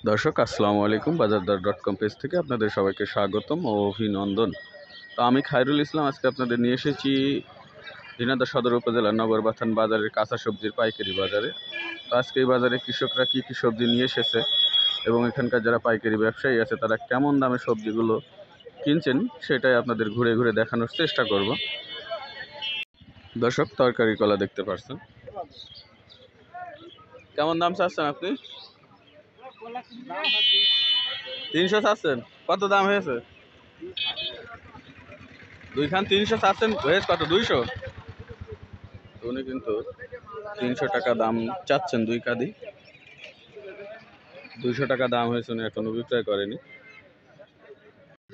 দর্শক আসসালামু আলাইকুম, বাজারদর.com পেজ থেকে আপনাদের সবাইকে স্বাগতম ও অভিনন্দন। তো আমি খায়রুল ইসলাম আজকে আপনাদের নিয়ে এসেছি ঝিনাইদহ সদর উপজেলার নগরবাথান বাজারের কাঁচা সবজির পাইকারি বাজারে। তো আজকে এই বাজারে কৃষকরা কী কী সবজি নিয়ে এসেছে এবং এখানকার যারা পাইকারি ব্যবসায়ী আছে তারা কেমন দামে সবজিগুলো কিনছেন সেটাই আপনাদের ঘুরে ঘুরে দেখানোর চেষ্টা করব। দর্শক, তরকারি কলা দেখতে পাচ্ছেন, কেমন দাম চাচ্ছেন আপনি? 300 চাচ্ছেন? কত দাম হয়েছে? দুইখান 300 চাচ্ছেন, হয়েছে কত? 200। উনি কিন্তু 300 টাকা দাম চাচ্ছেন দুই কাদি। 200 টাকা দাম হয়েছে, উনি এখনো বিক্রয় করেনি।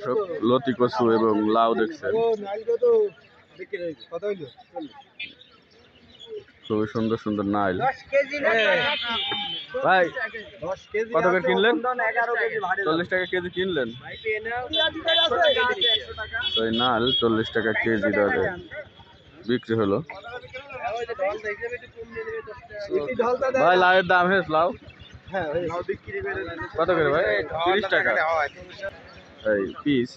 সব লতি কচু এবং লাউ দেখছেন, খুবই সুন্দর সুন্দর নাইল। ভাই কত করে কিনলেন? 40 টাকা কেজি কিনলেন। তো এই নাল 40 টাকা কেজি দরে বিক্রি হলো। ভাই লাউয়ের দাম হয়েছে? লাউ কত করে ভাই? 30 টাকা এই পিস।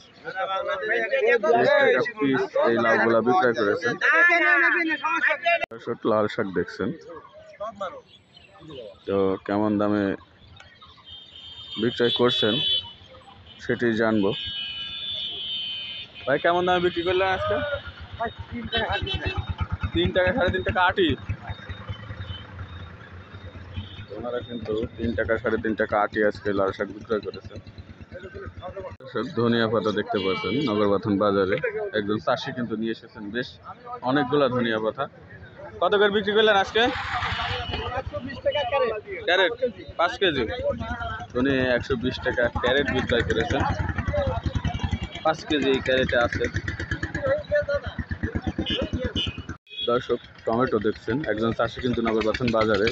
30 টাকা পিস এই লাউগুলা বিক্রয় করেছেন। লাল শাক দেখছেন, তো কেমন দামে বিক্রয় করছেন সেটি জানবো। ভাই কেমন দামে বিক্রি করলেন আজকে? 3 টাকা, 3.5 টাকা আটি। ওনারা কিন্তু 3 টাকা 3.5 টাকা আটি আজকে লাল শাক বিক্রয় করেছেন। ধনিয়া পাতা দেখতে পাচ্ছেন নগরবাথান বাজারে একজন চাষি কিন্তু নিয়ে এসেছেন বেশ অনেকগুলা ধনিয়া পাতা। কত করে বিক্রি করলেন আজকে? Carrot 5 kg. উনি 120 টাকা ক্যারেট বিক্রয় করেছেন। 5 কেজি এই ক্যারেটে আছে। দর্শক, টমেটো দেখছেন, একজন চাষি কিন্তু নগরবাথান বাজারে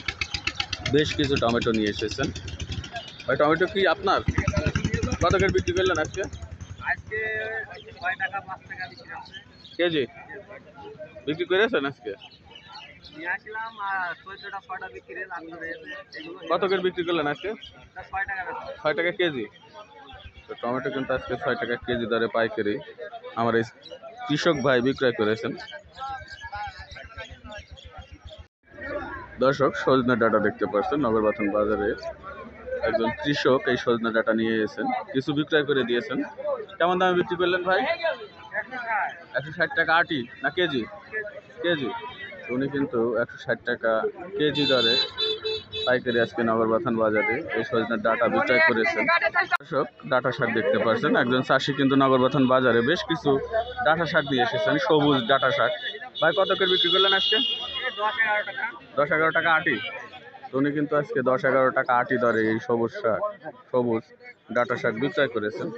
বেশ কিছু টমেটো নিয়ে এসেছেন। ভাই টমেটো কি আপনার? কত করে বিক্রি করলেন আজকে? কেজি বিক্রি করেছেন আজকে? কত করে বিক্রি করলেন আজকে? 6 টাকা কেজি। তো টমেটো কিন্তু আজকে 6 টাকা কেজি দরে পাইকারি আমার এই কৃষক ভাই বিক্রয় করেছেন। দর্শক, সজনে ডাঁটা দেখতে পাচ্ছেন নগরবাথান বাজারে একজন কৃষক এই সজনে ডাঁটা নিয়ে এসেছেন, কিছু বিক্রয় করে দিয়েছেন। কেমন দামে বিক্রি করলেন ভাই? 160 টাকা আটি না কেজি? কেজি। উনি কিন্তু 160 টাকা কেজি দরে পাইকারি আজকে নগরবাথান বাজারে এই সজনের ডাঁটা বিক্রয় করেছেন। দর্শক, ডাঁটা শাক দেখতে পাচ্ছেন, একজন চাষি কিন্তু নগরবাথান বাজারে বেশ কিছু ডাঁটা শাক নিয়ে এসেছেন, সবুজ ডাঁটা শাক। ভাই কত করে বিক্রি করলেন আজকে? 10-11 টাকা আটি। উনি কিন্তু আজকে 10-11 টাকা আটি দরে এই সবুজ ডাঁটা শাক বিক্রয় করেছেন।